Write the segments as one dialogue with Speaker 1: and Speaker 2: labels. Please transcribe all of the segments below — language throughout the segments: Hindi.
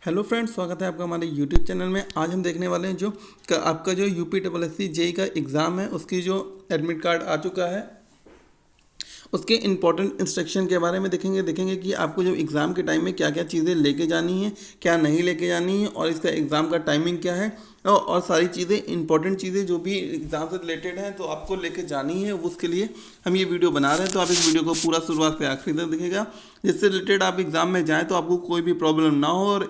Speaker 1: हेलो फ्रेंड्स, स्वागत है आपका हमारे यूट्यूब चैनल में। आज हम देखने वाले हैं जो आपका जो यूपीएससी जेई का एग्ज़ाम है उसकी जो एडमिट कार्ड आ चुका है उसके इंपॉर्टेंट इंस्ट्रक्शन के बारे में देखेंगे कि आपको जो एग्ज़ाम के टाइम में क्या क्या चीज़ें लेके जानी है, क्या नहीं लेके जानी है, और इसका एग्ज़ाम का टाइमिंग क्या है और सारी चीज़ें इंपॉर्टेंट चीज़ें जो भी एग्ज़ाम से रिलेटेड हैं तो आपको लेके जानी है। उसके लिए हम ये वीडियो बना रहे हैं, तो आप इस वीडियो को पूरा शुरुआत से आखिरी तक देखिएगा, जिससे रिलेटेड आप एग्ज़ाम में जाएँ तो आपको कोई भी प्रॉब्लम ना हो और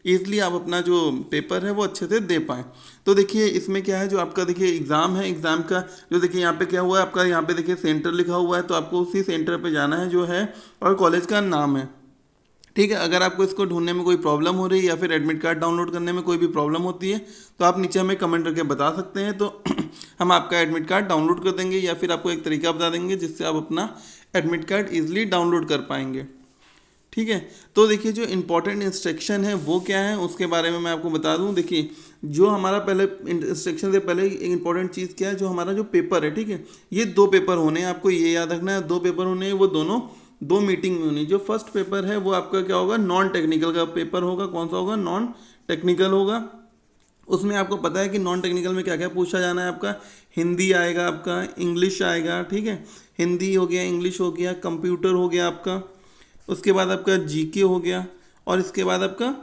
Speaker 1: ईज़िली आप अपना जो पेपर है वो अच्छे से दे पाएँ। तो देखिए इसमें क्या है, जो आपका देखिए एग्ज़ाम है, एग्ज़ाम का जो देखिए यहाँ पे क्या हुआ है, आपका यहाँ पे देखिए सेंटर लिखा हुआ है, तो आपको उसी सेंटर पे जाना है जो है, और कॉलेज का नाम है। ठीक है, अगर आपको इसको ढूंढने में कोई प्रॉब्लम हो रही है या फिर एडमिट कार्ड डाउनलोड करने में कोई भी प्रॉब्लम होती है तो आप नीचे हमें कमेंट करके बता सकते हैं, तो हम आपका एडमिट कार्ड डाउनलोड कर देंगे या फिर आपको एक तरीका बता देंगे जिससे आप अपना एडमिट कार्ड ईजिली डाउनलोड कर पाएंगे। ठीक है, तो देखिए जो इंपॉर्टेंट इंस्ट्रक्शन है वो क्या है उसके बारे में मैं आपको बता दूं। देखिए जो हमारा पहले इंस्ट्रक्शन से पहले एक इंपॉर्टेंट चीज़ क्या है, जो हमारा जो पेपर है, ठीक है, ये दो पेपर होने हैं, आपको ये याद रखना है, दो पेपर होने हैं, वो दोनों दो मीटिंग में होनी। जो फर्स्ट पेपर है वो आपका क्या होगा, नॉन टेक्निकल का पेपर होगा। कौन सा होगा? नॉन टेक्निकल होगा। उसमें आपको पता है कि नॉन टेक्निकल में क्या क्या पूछा जाना है। आपका हिंदी आएगा, आपका इंग्लिश आएगा, ठीक है, हिंदी हो गया, इंग्लिश हो गया, कंप्यूटर हो गया आपका, उसके बाद आपका जीके हो गया, और इसके बाद आपका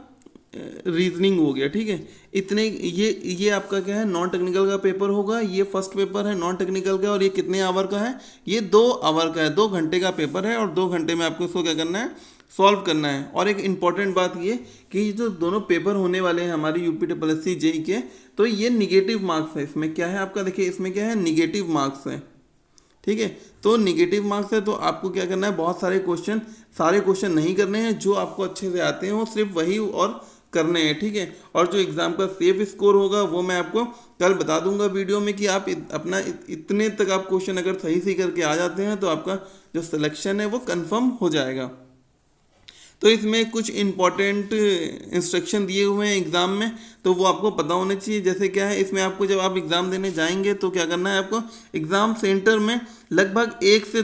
Speaker 1: रीजनिंग हो गया। ठीक है, इतने ये आपका क्या है, नॉन टेक्निकल का पेपर होगा। ये फर्स्ट पेपर है नॉन टेक्निकल का, और ये कितने आवर का है? ये 2 आवर का है, 2 घंटे का पेपर है, और 2 घंटे में आपको इसको क्या करना है, सॉल्व करना है। और एक इम्पॉर्टेंट बात ये कि जो दोनों पेपर होने वाले हैं हमारे यूपीएससी जेई के, तो ये निगेटिव मार्क्स है। इसमें क्या है आपका, देखिए इसमें क्या है, निगेटिव मार्क्स है। ठीक है, तो निगेटिव मार्क्स है, तो आपको क्या करना है, बहुत सारे क्वेश्चन नहीं करने हैं, जो आपको अच्छे से आते हैं वो सिर्फ वही और करने हैं। ठीक है, और जो एग्ज़ाम का सेफ स्कोर होगा वो मैं आपको कल बता दूंगा वीडियो में, कि आप अपना इतने तक आप क्वेश्चन अगर सही करके आ जाते हैं तो आपका जो सिलेक्शन है वो कंफर्म हो जाएगा। तो इसमें कुछ इंपॉर्टेंट इंस्ट्रक्शन दिए हुए हैं एग्ज़ाम में, तो वो आपको पता होने चाहिए। जैसे क्या है, इसमें आपको जब आप एग्ज़ाम देने जाएंगे तो क्या करना है, आपको एग्ज़ाम सेंटर में लगभग 1 से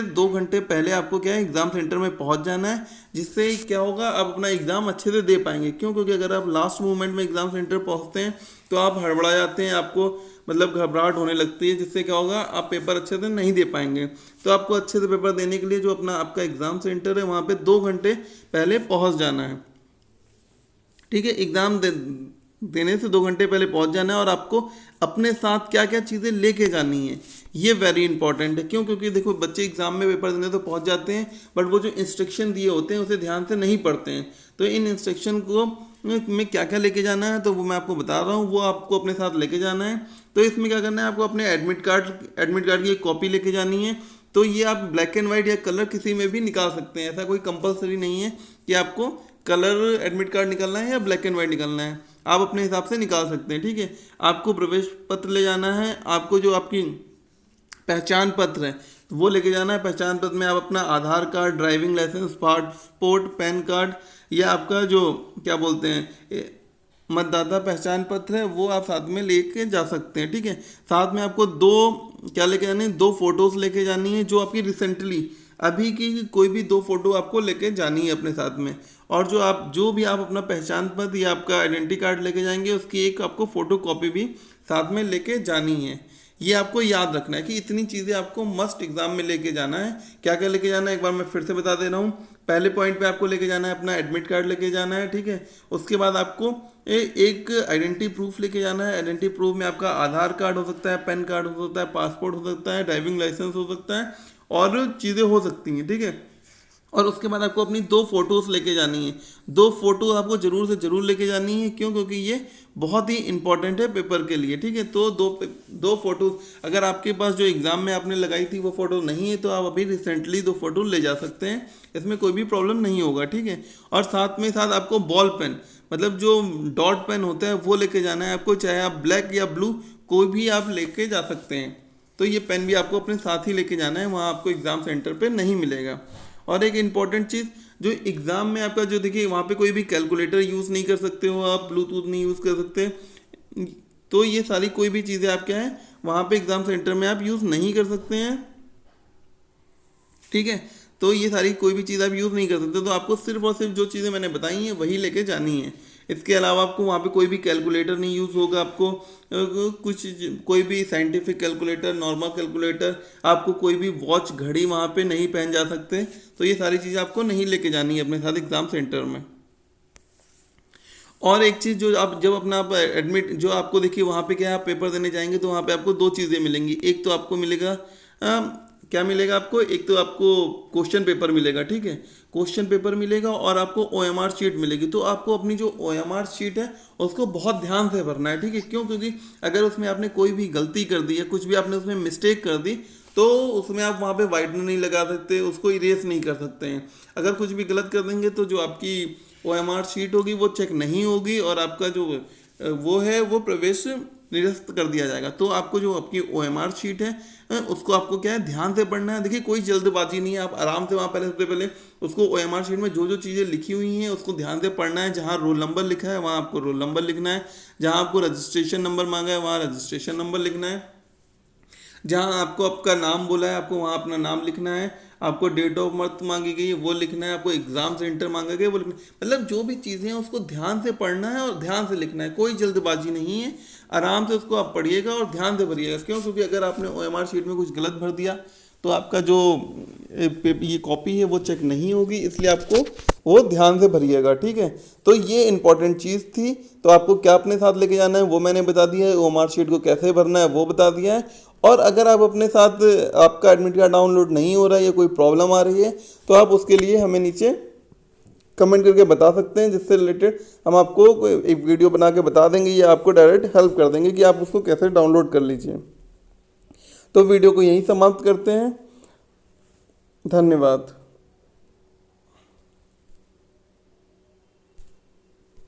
Speaker 1: 2 घंटे पहले आपको क्या है, एग्ज़ाम सेंटर में पहुंच जाना है। जिससे क्या होगा, आप अपना एग्ज़ाम अच्छे से दे पाएंगे। क्यों? क्योंकि अगर आप लास्ट मोमेंट में एग्ज़ाम सेंटर पहुँचते हैं तो आप हड़बड़ा जाते हैं, आपको मतलब घबराहट होने लगती है, जिससे क्या होगा, आप पेपर अच्छे से नहीं दे पाएंगे। तो आपको अच्छे से पेपर देने के लिए जो अपना आपका एग्ज़ाम सेंटर है वहाँ पे 2 घंटे पहले पहुँच जाना है। ठीक है, देने से 2 घंटे पहले पहुंच जाना है, और आपको अपने साथ क्या क्या चीज़ें लेके जानी है ये वेरी इंपॉर्टेंट है। क्यों? क्योंकि देखो बच्चे एग्जाम में पेपर देने तो पहुंच जाते हैं, बट वो जो इंस्ट्रक्शन दिए होते हैं उसे ध्यान से नहीं पढ़ते हैं। तो इन इंस्ट्रक्शन को में क्या क्या लेके जाना है तो वो मैं आपको बता रहा हूँ, वो आपको अपने साथ लेके जाना है। तो इसमें क्या करना है, आपको अपने एडमिट कार्ड की एक कॉपी लेके जानी है। तो ये आप ब्लैक एंड वाइट या कलर किसी में भी निकाल सकते हैं, ऐसा कोई कंपलसरी नहीं है कि आपको कलर एडमिट कार्ड निकालना है या ब्लैक एंड वाइट निकालना है, आप अपने हिसाब से निकाल सकते हैं। ठीक है, आपको प्रवेश पत्र ले जाना है, आपको जो आपकी पहचान पत्र है तो वो लेके जाना है। पहचान पत्र में आप अपना Aadhaar card, driving licence, passport, PAN card, या आपका जो क्या बोलते हैं मतदाता पहचान पत्र है वो आप साथ में लेके जा सकते हैं। ठीक है, साथ में आपको क्या लेके जानी है, 2 फोटोज़ लेके जानी है, जो आपकी रिसेंटली अभी की कोई भी 2 फोटो आपको लेके जानी है अपने साथ में। और जो भी आप अपना पहचान पत्र या आपका आइडेंटिटी कार्ड लेके जाएंगे उसकी एक आपको फ़ोटो कॉपी भी साथ में लेके जानी है। ये आपको याद रखना है कि इतनी चीज़ें आपको मस्ट एग्जाम में लेके जाना है। क्या क्या लेके जाना है एक बार मैं फिर से बता दे रहा हूँ। पहले पॉइंट पे आपको लेके जाना है अपना एडमिट कार्ड लेके जाना है। ठीक है, उसके बाद आपको एक आइडेंटिटी प्रूफ लेके जाना है। आइडेंटिटी प्रूफ में आपका आधार कार्ड हो सकता है, पैन कार्ड हो सकता है, पासपोर्ट हो सकता है, ड्राइविंग लाइसेंस हो सकता है, और चीज़ें हो सकती हैं। ठीक है, और उसके बाद आपको अपनी 2 फोटोज़ लेके जानी है। 2 फोटो आपको ज़रूर से ज़रूर लेके जानी है। क्यों? क्योंकि ये बहुत ही इंपॉर्टेंट है पेपर के लिए। ठीक है, तो दो फोटोज़, अगर आपके पास जो एग्ज़ाम में आपने लगाई थी वो फ़ोटो नहीं है तो आप अभी रिसेंटली 2 फोटो ले जा सकते हैं, इसमें कोई भी प्रॉब्लम नहीं होगा। ठीक है, और साथ में साथ आपको बॉल पेन, मतलब जो डॉट पेन होता है वो लेके जाना है आपको, चाहे आप ब्लैक या ब्लू कोई भी आप लेके जा सकते हैं। तो ये पेन भी आपको अपने साथ ही लेके जाना है, वहाँ आपको एग्ज़ाम सेंटर पे नहीं मिलेगा। और एक इम्पॉर्टेंट चीज़, जो एग्ज़ाम में आपका जो देखिए वहाँ पे कोई भी कैलकुलेटर यूज़ नहीं कर सकते हो आप, ब्लूटूथ नहीं यूज़ कर सकते, तो ये सारी कोई भी चीज़ें आप क्या है वहाँ पे एग्ज़ाम सेंटर में आप यूज़ नहीं कर सकते हैं। ठीक है, तो ये सारी कोई भी चीज़ आप यूज़ नहीं कर सकते। तो आपको सिर्फ और सिर्फ जो चीज़ें मैंने बताई हैं वही लेके जानी है। इसके अलावा आपको वहाँ पे कोई भी कैलकुलेटर नहीं यूज़ होगा। आपको कोई भी साइंटिफिक कैलकुलेटर, नॉर्मल कैलकुलेटर, आपको कोई भी वॉच, घड़ी वहाँ पे नहीं पहन जा सकते। तो ये सारी चीज़ें आपको नहीं लेके जानी है अपने साथ एग्ज़ाम सेंटर में। और एक चीज़ जो आप जब अपना आप एडमिट, जो आपको देखिए वहाँ पे क्या है, आप पेपर देने जाएंगे तो वहाँ पे आपको दो चीज़ें मिलेंगी। एक तो आपको मिलेगा क्या मिलेगा आपको, एक तो आपको क्वेश्चन पेपर मिलेगा, ठीक है, क्वेश्चन पेपर मिलेगा, और आपको OMR शीट मिलेगी। तो आपको अपनी जो OMR शीट है उसको बहुत ध्यान से भरना है, ठीक है। क्यों? क्योंकि अगर उसमें आपने कोई भी गलती कर दी या कुछ भी आपने उसमें मिस्टेक कर दी तो उसमें आप वहाँ पे वाइटनर नहीं लगा सकते, उसको इरेज नहीं कर सकते हैं। अगर कुछ भी गलत कर देंगे तो जो आपकी OMR शीट होगी वो चेक नहीं होगी, और आपका जो वो है वो प्रवेश निरस्त कर दिया जाएगा। तो आपको जो आपकी OMR शीट है उसको आपको क्या है, ध्यान से पढ़ना है। देखिए कोई जल्दबाजी नहीं है, आप आराम से वहाँ पहले, सबसे पहले उसको OMR शीट में जो जो चीज़ें लिखी हुई हैं उसको ध्यान से पढ़ना है। जहाँ रोल नंबर लिखा है वहाँ आपको रोल नंबर लिखना है, जहाँ आपको रजिस्ट्रेशन नंबर मांगा है वहाँ रजिस्ट्रेशन नंबर लिखना है, जहाँ आपको आपका नाम बोला है आपको वहाँ अपना नाम लिखना है, आपको डेट ऑफ बर्थ मांगी गई है वो लिखना है, आपको एग्ज़ाम सेंटर मांगा गया वो लिखना है। मतलब जो भी चीज़ें हैं उसको ध्यान से पढ़ना है और ध्यान से लिखना है, कोई जल्दबाजी नहीं है। आराम से उसको आप पढ़िएगा और ध्यान से भरिएगा। क्यों? क्योंकि अगर आपने OMR शीट में कुछ गलत भर दिया तो आपका जो ये कॉपी है वो चेक नहीं होगी, इसलिए आपको वो ध्यान से भरिएगा, ठीक है। तो ये इंपॉर्टेंट चीज़ थी। तो आपको क्या अपने साथ लेके जाना है वो मैंने बता दिया है, OMR शीट को कैसे भरना है वो बता दिया है। और अगर आप अपने साथ, आपका एडमिट कार्ड डाउनलोड नहीं हो रहा है या कोई प्रॉब्लम आ रही है तो आप उसके लिए हमें नीचे कमेंट करके बता सकते हैं, जिससे रिलेटेड हम आपको एक वीडियो बना के बता देंगे या आपको डायरेक्ट हेल्प कर देंगे कि आप उसको कैसे डाउनलोड कर लीजिए। तो वीडियो को यहीं समाप्त करते हैं। धन्यवाद।